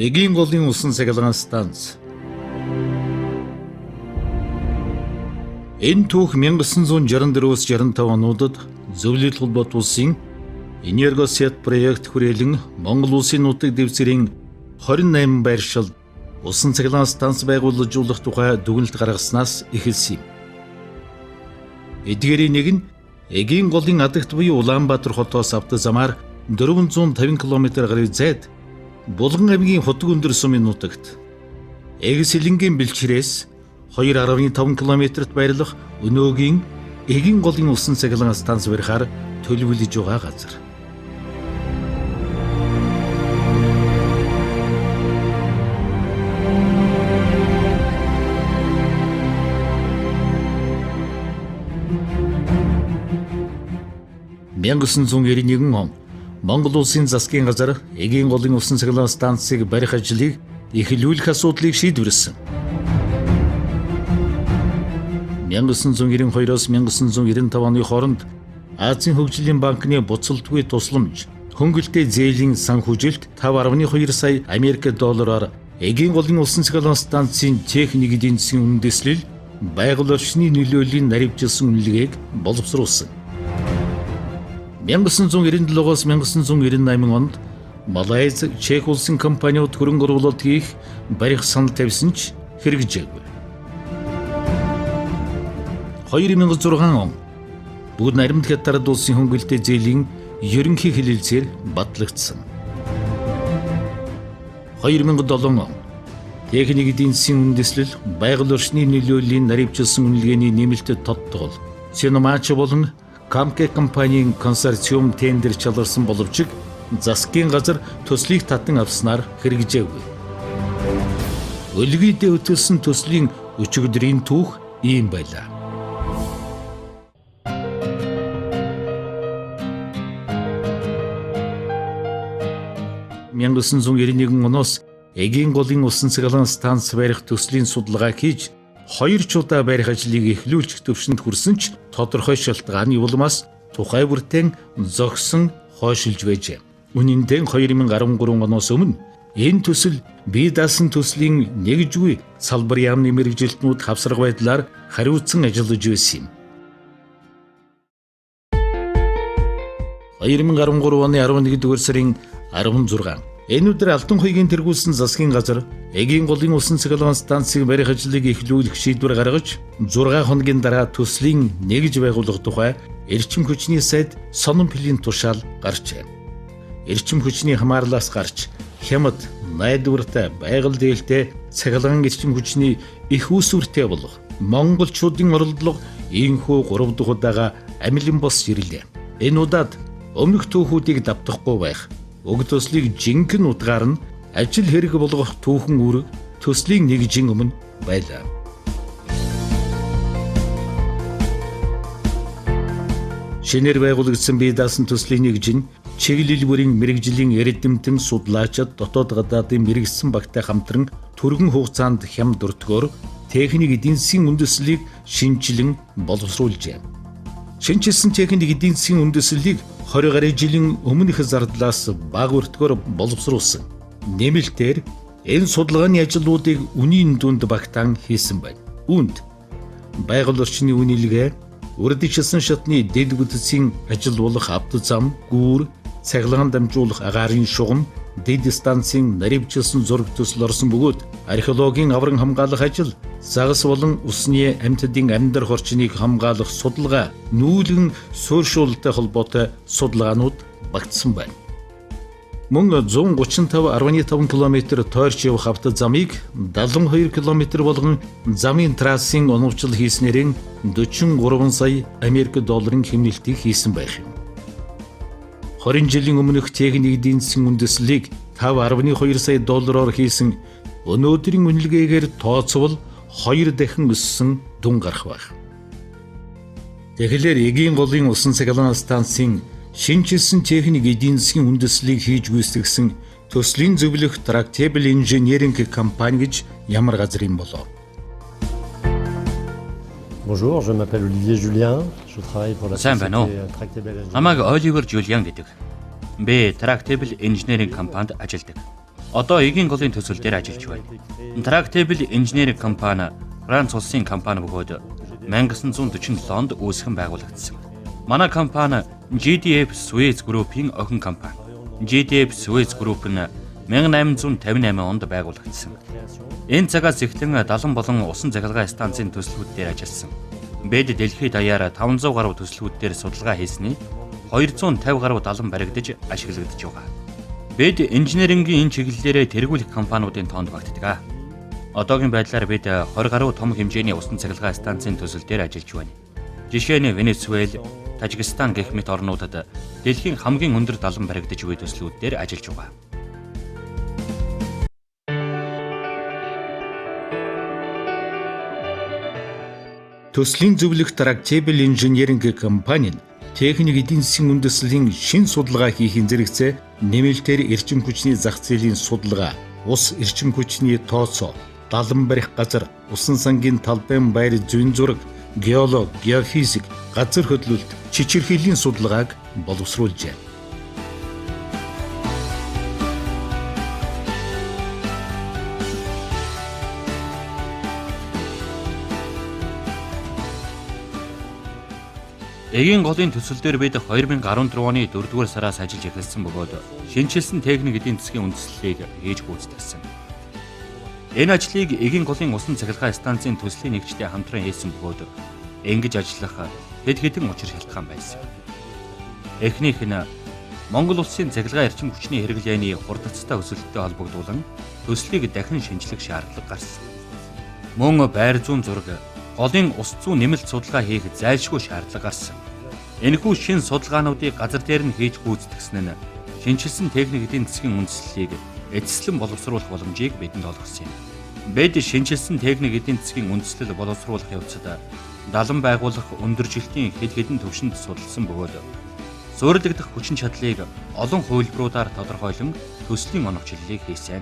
Эгийн голын усан цахилгаан станц. Энэ түүх 1964-65 онуудад Зөвлөлт холбоот улсын Энергосет проект хүрээлэн Монгол улсын нутаг дэвсгэрийн 28 байршилд усан цахилгаан станц байгуулжуулах тухай дүгнэлт гаргаснаас эхэлсэн юм. Эдгээрийн нэг нь Эгийн голын адагт буюу Улаанбаатар хотоос авто замаар 450 км гаруй зайд Булган аймгийн Хотг өндөр сумын нутагт Эгс Сэлэнгийн бэлчрээс 2.5 км-т байрлах Өнөөгийн Эгийн голын усан цахилгаан станц барихаар төлөвлөж байгаа газар. он Монгол улсын засгийн газар Эгийн голын усан цахилгаан станцыг барих ажлыг эхлүүлэх асуудлыг шийдвэрлэсэн. 1992-оос 1995 оны хооронд Азийн хөгжлийн банкны буцалтгүй тусламж хөнгөлтэй зээлийн санхүүжилт 5.2 сая Америк доллараар Эгийн голын усан цахилгаан станцын техник эдийн засгийн үндэслэл байгаль орчны нөлөөллийн наривчилсан үнэлгээг боловсруулсан. 1997-оос 1998 онд Малайз, Чех улсын компаниуд хөрөнгө оруулалт хийх барих санал тавьсан ч хэрэгжээгүй. 2006 он Бүгд Наримт Хятад улсын хөнгөлтэй зээлийн ерөнхий хэлэлцээр батлагдсан. 2007 он техник эдийн засгийн үндэслэл байгаль орчны нөлөөллийн наривчилсан үнэлгээний нэмэлт тодтгол Синомач болон Камке компанийн консорциум тендер чалгарсан боловч засгийн газар төслийг татан авснаар хэрэгжээгүй. Өлгийдээ өтөлсөн төслийн өчигдрийн түүх ийм байлаа. 1991 оноос Эгийн голын усан цахилгаан станц барих төслийн судалгаа хийж 2 удаа барих ажлыг эхлүүлчих төвшөнд хүрсэн ч тодорхой шалтгааны улмаас тухай бүртэн зогсон хойшилж байжээ. Үнэн дээр 2013 оноос өмнө энэ төсөл бие даасан төслийн нэгжгүй салбар яамны мэрэгжилтнүүд хавсраг байдлаар хариуцсан ажиллаж байсан юм. 2013 оны 11-р сарын 16 энэ өдөр Алтан хуйгийн тэргүүлсэн засгийн газар Эгийн голын усан цахилгаан станцыг барих ажлыг эхлүүлэх шийдвэр гаргаж 6 хоногийн дараа төслийн нэгж байгуулах тухай эрчим хүчний сайд сонон пилийн тушаал гарчээ. Эрчим хүчний хамаарлаас гарч хямд, найдвартай, байгаль дээлтэй цахилгаан эрчим хүчний их үүсвэртэй болох монголчуудын оролдлого ийхүү 3 дахь удаага амилан бос ирлээ. Энэ удаад өмнөх түүхүүдийг давтахгүй байх. Уг төслийг жинхэнэ утгаар нь ажил хэрэг болгох түүхэн үүрэг төслийн нэгжийн өмнө байлаа. Шинээр байгуулагдсан бие даасан төслийн нэгж нь чиглэл бүрийн мэрэгжлийн эрдэмтэн судлаачид дотоод гадаадын мэрэгсэн багтай хамтран түргэн хугацаанд хямд өртгөөр техник эдийн засгийн үндэслэлийг шинжилэн боловсруулжээ. Шинжилсэн техник эдийн засгийн үндэслэлийг 20 гаруй жилийн өмнөх зардлаас бага өртгөөр боловсруулсан. Нэмэлтээр энэ судалгааны ажлуудыг үнийн дүнд багтаан хийсэн байна. Үүнд байгаль орчны үнэлгээ, урдчилсан шатны дэд бүтцийн ажиллуулах авто зам, гүүр, цахилгаан дамжуулах агаарын шугам, дэд станцын наривчилсан зураг төсөл орсон бөгөөд археологийн авран хамгаалах ажил, загас болон усны амьтдын амьдрах орчныг хамгаалах судалгаа, нүүлгэн суурьшуулалттай холбоотой судалгаанууд багтсан байна. Мөн 135.5 км тойрч явах авто замыг 72 км болгон замын трассыг оновчл хийснээрэн 43 сая Америк долларын хэмнэлтийг хийсэн байх юм. 20 жилийн өмнөх техник эдийн засгийн үндэслэлийг 5.2 сая доллараар хийсэн өнөөдрийн үнэлгээгээр тооцвол 2 дахин өссөн дүн гарах байх. Тэгэхээр Эгийн голын усан цахилгаан станцын шинжилсэн техник эдийн засгийн үндэслэлийг хийж гүйцэтгэсэн төслийн зөвлөх Tractable Engineering компани гэж ямар газар юм болов? Bonjour, je m'appelle Olivier Julien. Je travaille pour la société Tractable Engineering. Намайг Оливер Жулиан гэдэг. Би Tractable Engineering компанид ажилладаг. Одоо эгийн голын төсөл дээр ажиллаж байна. Tractable Engineering компани Франц улсын компани бөгөөд 1947 онд үүсгэн байгуулагдсан. Манай компани GDF Suez Group-ийн охин компани. GDF Suez Group нь 1858 онд байгуулагдсан. Энэ цагаас эхлэн 70 болон усан цахилгаан станцын төслүүд дээр ажилласан. Бид дэлхийд даяар 500 гаруй төслүүд дээр судалгаа хийсний 250 гаруй далан баригдаж ашиглагдаж байгаа. Бид инженерингийн энэ чиглэлээр тэргүүлэх компаниудын тоонд багтдаг. Одоогийн байдлаар бид 20 гаруй том хэмжээний усан цахилгаан станцын төсөл дээр ажиллаж байна. Жишээ нь Венесуэл, Тажикстан гэх мэт орнуудад дэлхийн хамгийн өндөр далан баригдаж буй төслүүд дээр ажиллаж байгаа. Төслийн зөвлөх Tractable Engineering компани нь техник эдийн засгийн үндэслэлийн шин судалгаа хийхин зэрэгцээ нэмэлтээр эрчим хүчний зах зээлийн судалгаа, ус эрчим хүчний тооцоо, далан барих газар, усан сангийн талбайн байр зүйн зураг, геолог, геофизик, газар хөдлөлт, чичирхийллийн судалгааг боловсруулжээ. Эгийн голын төсөл дээр бид 2014 оны 4-р сараас ажиллаж эхэлсэн бөгөөд шинжилсэн техник эдийн засгийн үндэслэлийг хийж гүйцэтгсэн. Энэ ажлыг эгийн голын усан цахилгаан станцын төслийн нэгжтэй хамтран хийсэн бөгөөд ингэж ажиллах хэд хэдэн учир шалтгаан байсан. Эхнийх нь Монгол улсын цахилгаан эрчим хүчний хэрэглээний хурдцтай өсөлттэй холбогдуулан төслийг дахин шинжлэх шаардлага гарсан. Мөн байр зүүн зураг голын ус зүүн нэмэлт судалгаа хийх зайлшгүй шаардлага гарсан. Энэхүү шин судалгаануудыг газар дээр нь хийж гүйцэтгсэн нь шинжилсэн техник эдийн засгийн үндэслэлийг эцэслэн боловсруулах боломжийг бидэнд олгосон юм. Бид шинжилсэн техник эдийн засгийн үндэслэл боловсруулах явцад далан байгуулах өндөржилтийн хэд хэдэн төвшөнд судалсан бөгөөд суурилагдах хүчин чадлыг олон хувилбаруудаар тодорхойлон төслийн оновчлолыг хийсэн.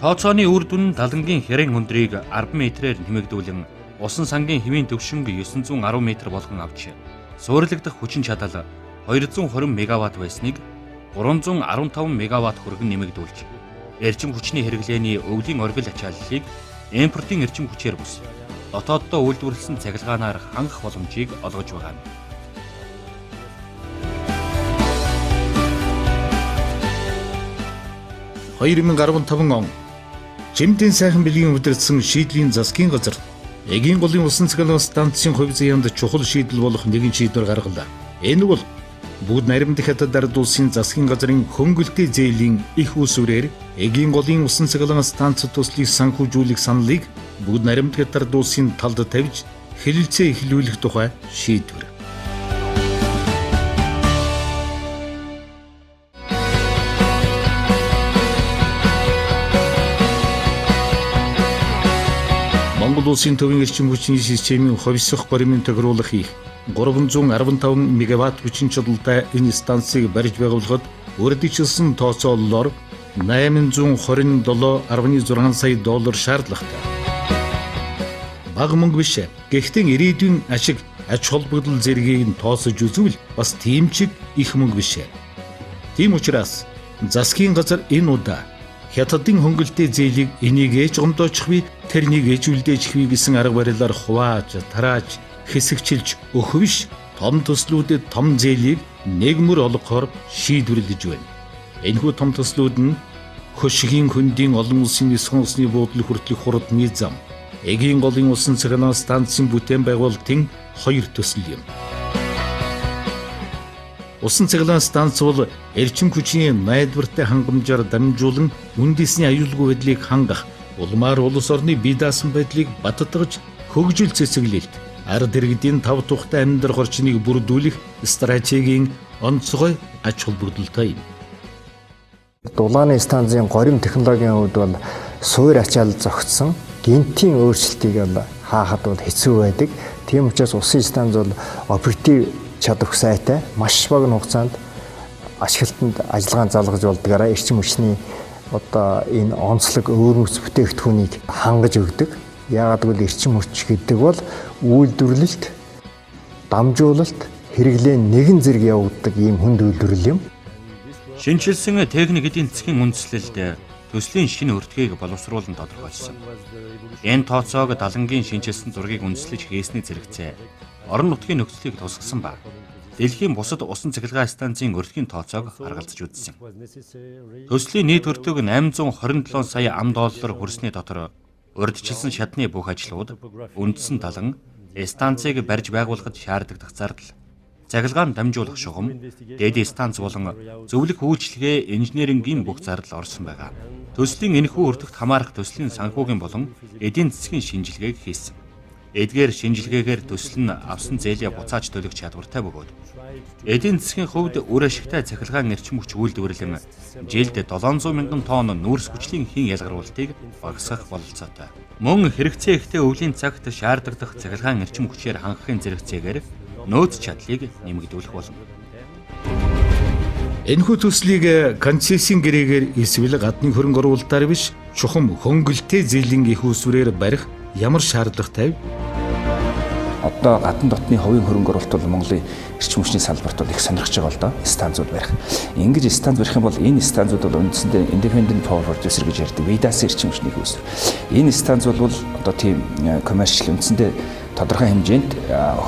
Тооцооны үр дүн далангийн хэрэн өндрийг 10 метрээр нэмэгдүүлэн усан сангийн хэвийн төвшинг 910 м болгон авч суурилагдах хүчин чадал 220 мегаватт байсныг 315 мегаватт хүргэн нэмэгдүүлж эрчим хүчний хэрэглээний өвлийн оргил ачааллыг импортын эрчим хүчээр бус дотооддоо үйлдвэрлэсэн цахилгаанаар хангах боломжийг олгож байгаа юм. (2015 он) Жимтэн сайхан бэлгийн удирдсан шийдлийн засгийн газар эгийн голын усан цахилгаан станцын хувь заяанд чухал шийдэл болох нэгэн шийдвэр гаргалаа. Энэ бол бүгд наримдах хятад ард улсын засгийн газрын хөнгөлтэй зээлийн их усүрээр эгийн голын усан цахилгаан станц төслийг санхүүжүүлэх саналыг бүгд наримдах хятад ард улсын талд тавьж хэлэлцээ эхлүүлэх тухай шийдвэр. Монгол улсын төвийн эрчим хүчний системийн ховсох горимын тохируулах хийх 315 мегаватт хүчин чадалтай энэ станцыг барьж байгуулахад урьдчилсан тооцоололоор $827.6 сая шаардлагатай. Бага мөнгө биш. Гэхдээ ирээдүйн ашиг ач холбогдол зэргийг нь тооцож үзвэл бас тийм чиг их мөнгө биш. Тийм учраас засгийн газар энэ удаа хятадын хөнгөлтэй зээлийг энийг ээж гомдоочих би тэрнийг ээж үлдээж хвий гэсэн арга барилаар хувааж, тарааж, хэсэгчилж өгөх биш том төслүүдэд том зээлийг нэгмөр олгохоор шийдвэрлэж байна. Энэхүү том төслүүд нь хөшгийн хөндийн олон улсын нисхэн усны буудлын хүртэлх хурдны зам, эгийн голын усан цахилгаан станцын бүтээн байгуулалтын 2 төсөл юм. Усан цахилгаан станц бол эрчим хүчний найдвартай хангамжаар дамжуулан үндэсний аюулгүй байдлыг хангах, улмаар улс орны бие даасан байдлыг баттгаж хөгжил цэцэглэлт, ард иргэдийн тав тухтай амьдрах орчныг бүрдүүлэх стратегийн онцгой ач холбогдолтой юм. Дулааны станцын горим технологийн хувьд бол суур ачаал зогтсон гинтийн өөрчлөлтийг бол хаахад бол хэцүү байдаг. Тийм учраас усын станц бол оператив чадвар сайтай маш бага хугацаанд ашиглалтанд ажиллагаан залгаж болдгаараа эрчим хүчний одоо энэ онцлог өөрмөц бүтээгдэхүүнийг хангаж өгдөг. Яагаад гэвэл эрчим хүч гэдэг бол үйлдвэрлэлт, дамжуулалт, хэрэглээ нэгэн зэрэг явагддаг ийм хүнд үйлдвэрлэл юм. Шинжилсэн техник эдийн засгийн үндэслэлд төслийн шинэ өртгийг боловсруулан тодорхойлсон. Энэ тооцоог Далангийн шинжилсэн зургийг үндэслэж хийсний зэрэгцээ орон нутгийн нөхцөлийг тусгасан ба дэлхийн бусад усан цахилгаан станцын өртгийн тооцоог харгалзаж үзсэн. Төслийн нийт өртөг 827 сая $, хүрсний дотор урьдчилсан шатны бүх ажлууд, үндсэн талан, станцыг барьж байгуулахад шаардлагатай зардал, цахилгаан дамжуулах шугам, дээд станц болон зөвлөх үйлчилгээ, инженерингийн бүх зардал орсон байгаа. Төслийн энэхүү өртөгт хамаарах төслийн санхүүгийн болон эдийн засгийн шинжилгээг хийсэн. Эдгээр шинжилгээгээр төсөл нь авсан зээлээ буцааж төлөх чадвартай бөгөөд эдийн засгийн хувьд үр ашигтай цахилгаан эрчим хүч үйлдвэрлэн жилд 700 мянган тонн нүүрс хүчлийн хэн ялгаруулалтыг багасгах бололцоотой. Мөн хэрэгцээ ихтэй өвлийн цагт шаардлагадах цахилгаан эрчим хүчээр хангахын зэрэгцээгээр нөөц чадлыг нэмэгдүүлэх болно. Энэхүү төслийг концессийн гэрээгээр эсвэл гадны хөрөнгө оруулалтаар биш, чухам хөнгөлтэй зээлийн их усврээр барих ямар шаардлагатай? Одоо гадны дотны хувийн хөрөнгө оруулалт бол Монголын эрчим хүчний салбарт бол их сонирхож байгаа л да. Станцууд барих. Ингэж станц барих юм бол энэ станцууд бол үндсэндээ independent power producer гэж ярьдаг. Видас эрчим хүчний их усвар. Энэ станц бол одоо тийм commercial үндсэндээ тодорхой хэмжээнд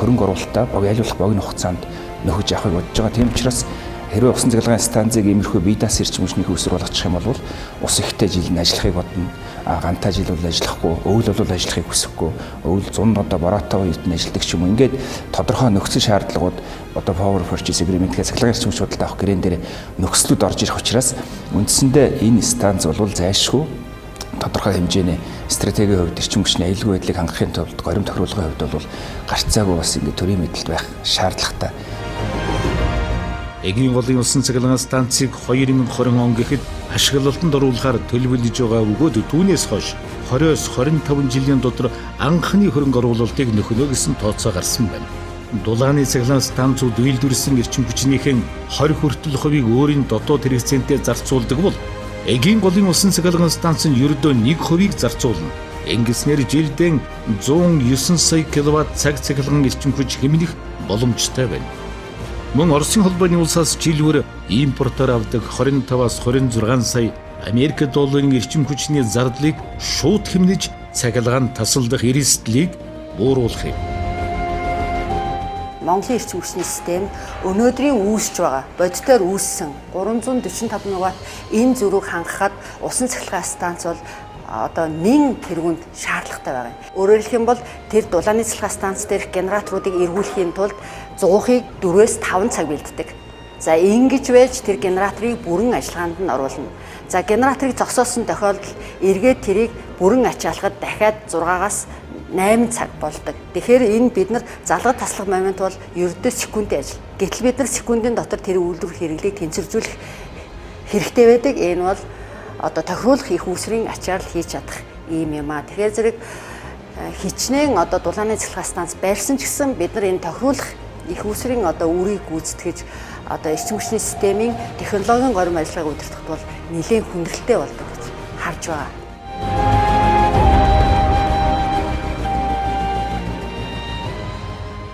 хөрөнгө оруулалтаа ялуулах богино хугацаанд нөхөж авахыг бодож байгаа. Тийм учраас хэрвээ усан цахилгаан станцыг иймэрхүү видас эрчим хүчний их усвар болгочих юм бол ус ихтэй жил нь ажиллахыг бодно. Гантай жил бол ажиллахгүй, өвөл бол ажиллахыг хүсэхгүй, өвөл 100 одоо бороотой үед нь ажилладаг ч юм уу. Ингээд тодорхой нөхцөл шаардлагууд одоо power purchase agreement гэх цахилгаан эрчим хүч худалдаа авах гэрээн дээр нөхцлүүд орж ирэх учраас үндсэндээ энэ станц бол зайлшгүй тодорхой хэмжээний стратегийн хувьд эрчим хүчний аюулгүй байдлыг хангахын тулд горим тохируулгын хувьд бол гарцаагүй бас ингээд төрийн мэдэлд байх шаардлагатай. Эгийн голын усан цахилгаан станцыг 2020 он гэхэд ашиглалтанд оруулахаар төлөвлөж байгаа бөгөөд түүнээс хойш 20-25 жилийн дотор анхны хөрөнгө оруулалтыг нөхөнө гэсэн тооцоо гарсан байна. Дулааны цахилгаан станцууд үйлдвэрлэсэн эрчим хүчнийхэн 20 хүртэл хувийг өөрийн дотоод хэрэгцээндээ зарцуулдаг бол эгийн голын усан цахилгаан станц нь ердөө 1% зарцуулна. Ингэснээр жилдээ 109 сая киловатт цаг цахилгаан эрчим хүч хэмнэх боломжтой байна. Мөн Оросын холбооны улсаас жилээр импортоор авдаг 25-аас 26 сая Америк долларын эрчим хүчний зардлыг шууд хэмнэж цахилгаан тасалдах эрсдлийг бууруулах юм. Монголын эрчим хүчний систем өнөөдрийн үүсэж байгаа бодитоор үүссэн 345 мегаватт энэ зөрүүг хангахад усан цахилгаан станц бол одоо 1 тэргуунд шаардлагатай байгаа юм. Өөрөөр хэлэх юм бол тэр дулааны цахилгаан станц дээрх генераторуудыг эргүүлэхийн тулд 100-ыг 4-ээс 5 цаг бэлддэг. За ингэж байж тэр генераторыг бүрэн ажиллагаанд нь оруулна. За генераторыг зогсоосон тохиолдолд эргээд тэрийг бүрэн ачаалахад дахиад 6-аас 8 цаг болдог. Тэгэхээр энэ бид нар залгад таслах момент бол ердөө секундын ажил. Гэтэл бид нар секундын дотор тэр үйлдвэр хэрэглийг тэнцвэржүүлэх хэрэгтэй байдаг. Энэ бол одоо тохируулах их усрын ачаалал хийж чадах юм аа. Тэгэхээр зэрэг хичнээн одоо дулааны цахилгаан станц байрсан ч гэсэн бид нар энэ тохируулах их усрын одоо үрийг гүйцэтгэж одоо эрчим хүчний системийн технологийн горим ажиллагааг удирдахад бол нэлээд хүндрэлтэй болдог гэж харж байгаа.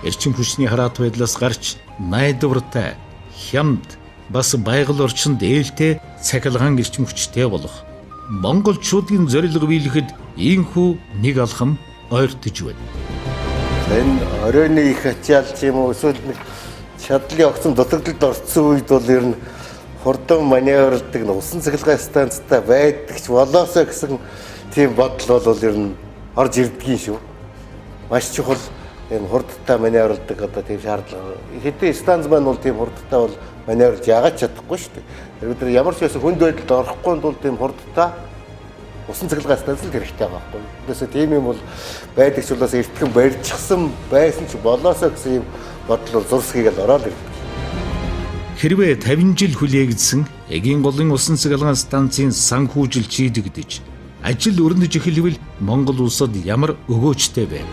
Эрчим хүчний хараат байдлаас гарч найдвартай, хямд, бас байгаль орчинд ээлтэй цахилгаан эрчим хүчтэй болох монголчуудын зорилго биелэхэд ийхүү нэг алхам ойртож байна. Энэ оройны их ачаал юм уу эсвэл чадлын огцон дутагдалд орцсон үед бол ер нь хурдан маневрлдаг усан цахилгаан станцтай байдагч болоосоо гэсэн тийм бодол бол ер нь орж ирдгийн шүү. Маш чухал энэ хурдтай маневрлдаг одоо тийм шаардлага. Хэдэн станц маань бол тийм хурдтай бол маневрлж яагаад чадахгүй шүү дээ. Бид нар ямар ч байсан хүнд байдалд орохгүй бол тийм хурдтай усан цахилгаан станц л хэрэгтэй байгаа байхгүй. Тэгээсээ тийм юм бол байдаг ч болоос эртхэн барьчихсан байсан ч болоосоо гэсэн юм бодол бол зурсхийг л ороод ирдэг. Хэрвээ 50 жил хүлээгдсэн эгийн голын усан цахилгаан станцын санхүүжил чийдэгдэж ажил өрнөж эхэлвэл Монгол улсад ямар өгөөжтэй вэ?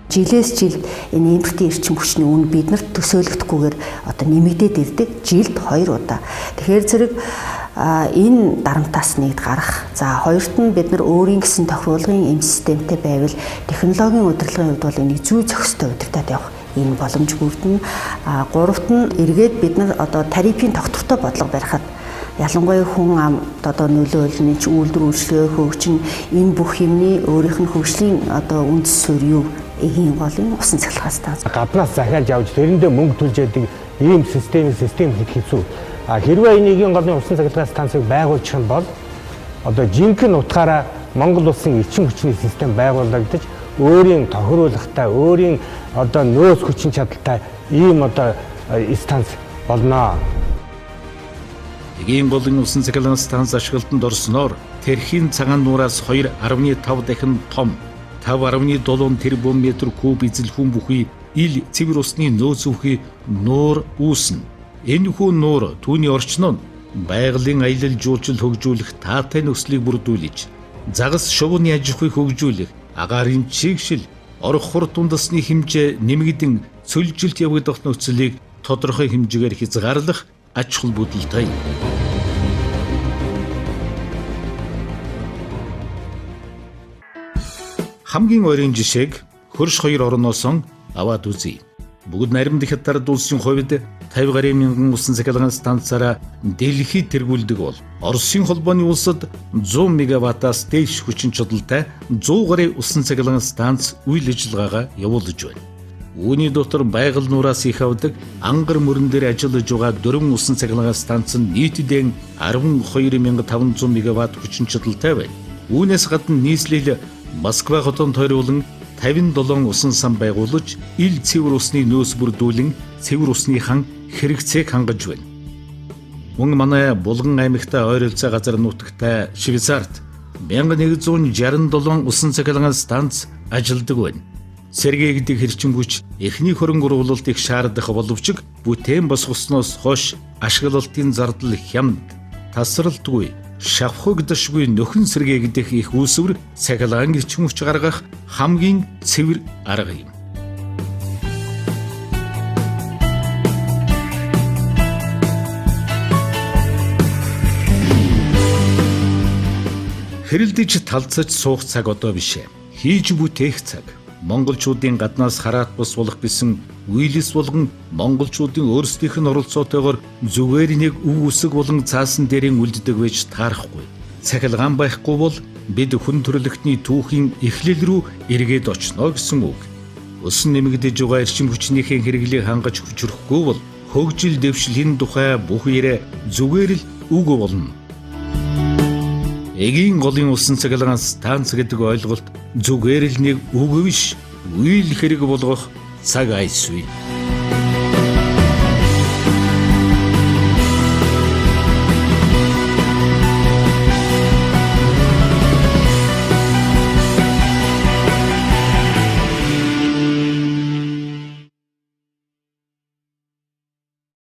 Жилээс жилд энэ импортын эрчим хүчний үн биднэрт төсөөлөгдөхгүйгээр одоо нэмэгдээд ирдэг. Жилд 2 удаа. Тэгэхээр зэрэг энэ дарамтаас нэгд гарах. За хоёрт нь бид нар өөрийн гэсэн тохируулгын эм системтэй байвал технологийн удирдлагын хувьд бол энийг зүй зохистой удирдах явах энэ боломж бүрдэнэ. Гуравт нь эргээд бид нар одоо тарифын тогтвортой бодлого барихад ялангуяа хүн амд одоо нөлөөлнө ч үйлдвэр үйлчлэгээ хөгжин энэ бүх юмны өөрийнх нь хөгжлийн одоо үндэс суурь юу эгийн голын усан цахилгаан станц. Гаднаас захиалж авч тэрэндээ мөнгө төлж яадаг ийм систем хэд хэцүү. Хэрвээ энэ эгийн голын усан цахилгаан станцыг байгуулчих юм бол одоо жинхэнэ утгаараа Монгол улсын эрчим хүчний систем байгуулагдаж өөрийн тохируулгатай, өөрийн одоо нөөц хүчин чадалтай ийм одоо станц болно. Эгийн голын усан цахилгаан станц ашиглалтанд орсноор тэрхийн цагаан нураас 2.5 дахин том 5.7 тэрбум метр куб эзэлхэн бүхий ил цэвэр усны нөөц үхий нуур үүснэ. Энэхүү нуур түүний орчноо байгалийн аялал жуулчлал хөгжүүлэх таатай нөхцөлийг бүрдүүлж, загас шувууны аж ахуйг хөгжүүлэх, агаарын чигшил, орох хур дундасны хэмжээ нэмэгдэн цөлжилт явагдах нөхцөлийг тодорхой хэмжээгээр хязгаарлах ач холбогдолтой. Хамгийн ойрын жишээг хөрш 2 орноос аваад үзье. Бүгд наримд их хятад улсын хувьд 50 гаруй мянган усан цахилгаан станцаараа дэлхийд тэргүүлдэг бол Оросын холбооны улсад 100 мегаваттаас дээш хүчин чадалтай 100 гаруй усан цахилгаан станц үйл ажиллагаагаа явуулж байна. Үүний дотор байгаль нураас их авдаг ангар мөрөн дээр ажиллаж байгаа 4 усан цахилгаан станц нь нийтдээ 12500 мегаватт хүчин чадалтай байна. Үүнээс гадна нийслэл Москва хотод тойруулан 57 усан сан байгуулж ил цэвэр усны нөөц бүрдүүлэн цэвэр усныхан хэрэгцээг хангаж байна. Мөн манай Булган аймагтай ойролцоо газар нутагтай Швейцарт 1167 усан цахилгаан станц ажилладаг байна. Сэргээгдэх хэрчим хүч эхний хөрөнгө оруулалт их шаардах боловч бүтээн босгосноос хойш ашиглалтын зардал хямд, тасралтгүй, шавхагдашгүй нөхөн сэргээгдэх их үүсвэр цахилгаан эрчим хүч гаргах хамгийн цэвэр арга юм. Хэрэлдэж талцаж суух цаг одоо биш ээ. Хийж бүтээх цаг. Монголчуудын гаднаас хараат бус болох гэсэн үйлс болгон монголчуудын өөрсдийнх нь оролцоотойгоор зүгээр нэг өв үсэг болон цаасан дээрийн үлддэг байж таарахгүй. Цахилгаан байхгүй бол бид хүн төрөлхтний түүхийн эхлэл рүү эргээд очно гэсэн үг. Өсөн нэмэгдэж байгаа эрчим хүчнийхээ хэрэглийг хангаж хүчрэхгүй бол хөгжил дэвшлийн тухай бүх ярэ зүгээр л үг болно. Эгийн голын усан цахилгаан станц гэдэг ойлголт зүгээр л нэг үг биш, үйл хэрэг болгох цаг айсвэ.